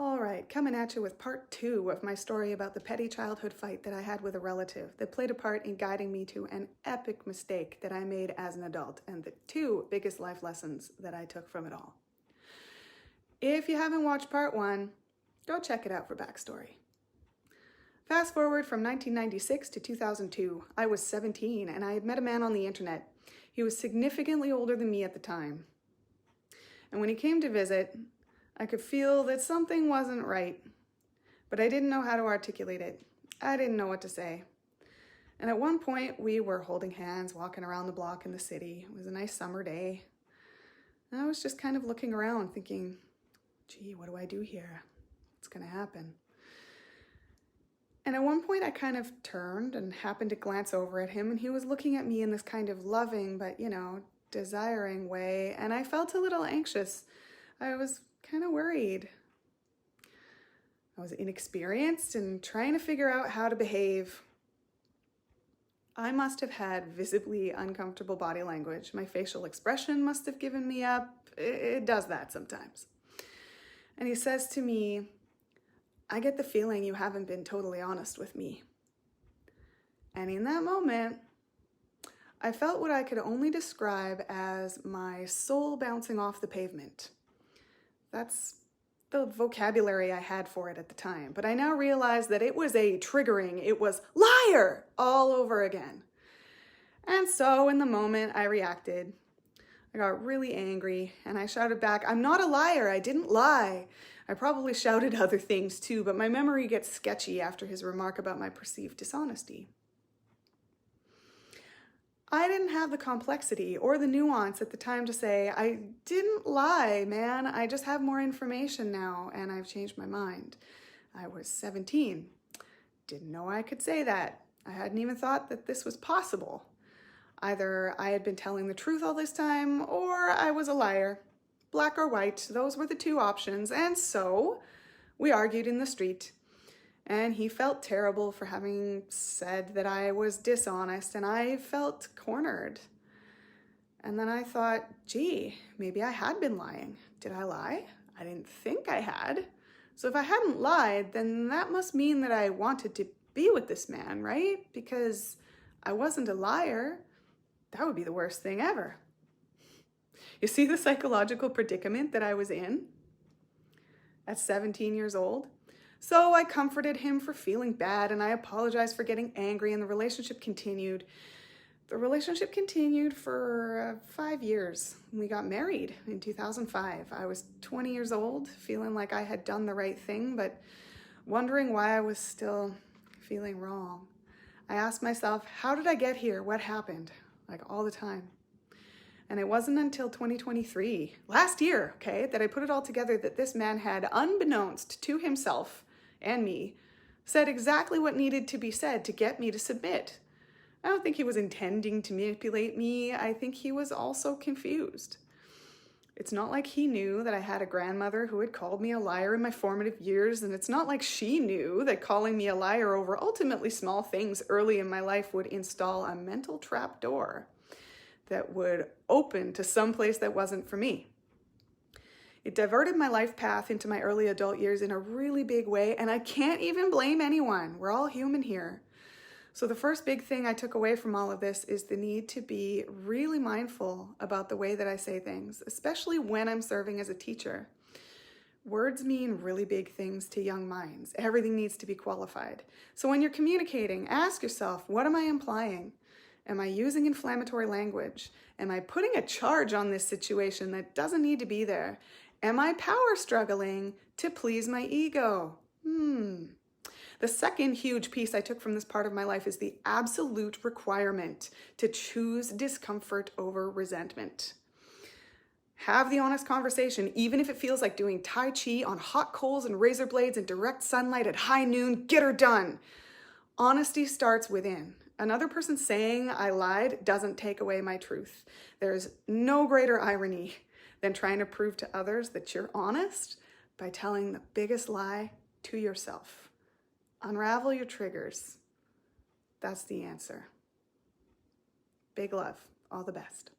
All right, coming at you with part 2 of my story about the petty childhood fight that I had with a relative that played a part in guiding me to an epic mistake that I made as an adult and the 2 biggest life lessons that I took from it all. If you haven't watched part 1, go check it out for backstory. Fast forward from 1996 to 2002, I was 17 and I had met a man on the internet. He was significantly older than me at the time. And when he came to visit, I could feel that something wasn't right, but I didn't know how to articulate it. I didn't know what to say. And at one point, we were holding hands, walking around the block in the city. It was a nice summer day. And I was just kind of looking around thinking, gee, what do I do here? What's going to happen? And at one point, I kind of turned and happened to glance over at him, and he was looking at me in this kind of loving, but, desiring way, and I felt a little anxious. I was kind of worried. I was inexperienced and trying to figure out how to behave. I must have had visibly uncomfortable body language. My facial expression must have given me up. It does that sometimes. And he says to me, I get the feeling you haven't been totally honest with me. And in that moment, I felt what I could only describe as my soul bouncing off the pavement. That's the vocabulary I had for it at the time, but I now realize that it was it was liar all over again. And so in the moment I reacted. I got really angry and I shouted back, I'm not a liar, I didn't lie. I probably shouted other things too, but my memory gets sketchy after his remark about my perceived dishonesty. I didn't have the complexity or the nuance at the time to say, I didn't lie, man. I just have more information now and I've changed my mind. I was 17. Didn't know I could say that. I hadn't even thought that this was possible. Either I had been telling the truth all this time or I was a liar. Black or white, those were the 2 options. And so we argued in the street. And he felt terrible for having said that I was dishonest, and I felt cornered. And then I thought, gee, maybe I had been lying. Did I lie? I didn't think I had. So if I hadn't lied, then that must mean that I wanted to be with this man, right? Because I wasn't a liar. That would be the worst thing ever. You see the psychological predicament that I was in at 17 years old? So I comforted him for feeling bad and I apologized for getting angry, and the relationship continued. The relationship continued for 5 years. We got married in 2005. I was 20 years old, feeling like I had done the right thing, but wondering why I was still feeling wrong. I asked myself, how did I get here? What happened? Like all the time. And it wasn't until 2023, last year, that I put it all together that this man had, unbeknownst to himself and me, said exactly what needed to be said to get me to submit. I don't think he was intending to manipulate me. I think he was also confused. It's not like he knew that I had a grandmother who had called me a liar in my formative years, and it's not like she knew that calling me a liar over ultimately small things early in my life would install a mental trap door that would open to some place that wasn't for me. It diverted my life path into my early adult years in a really big way, and I can't even blame anyone. We're all human here. So the first big thing I took away from all of this is the need to be really mindful about the way that I say things, especially when I'm serving as a teacher. Words mean really big things to young minds. Everything needs to be qualified. So when you're communicating, ask yourself, what am I implying? Am I using inflammatory language? Am I putting a charge on this situation that doesn't need to be there? Am I power struggling to please my ego? The second huge piece I took from this part of my life is the absolute requirement to choose discomfort over resentment. Have the honest conversation, even if it feels like doing Tai Chi on hot coals and razor blades in direct sunlight at high noon. Get her done. Honesty starts within. Another person saying I lied doesn't take away my truth. There's no greater irony than trying to prove to others that you're honest by telling the biggest lie to yourself. Unravel your triggers. That's the answer. Big love. All the best.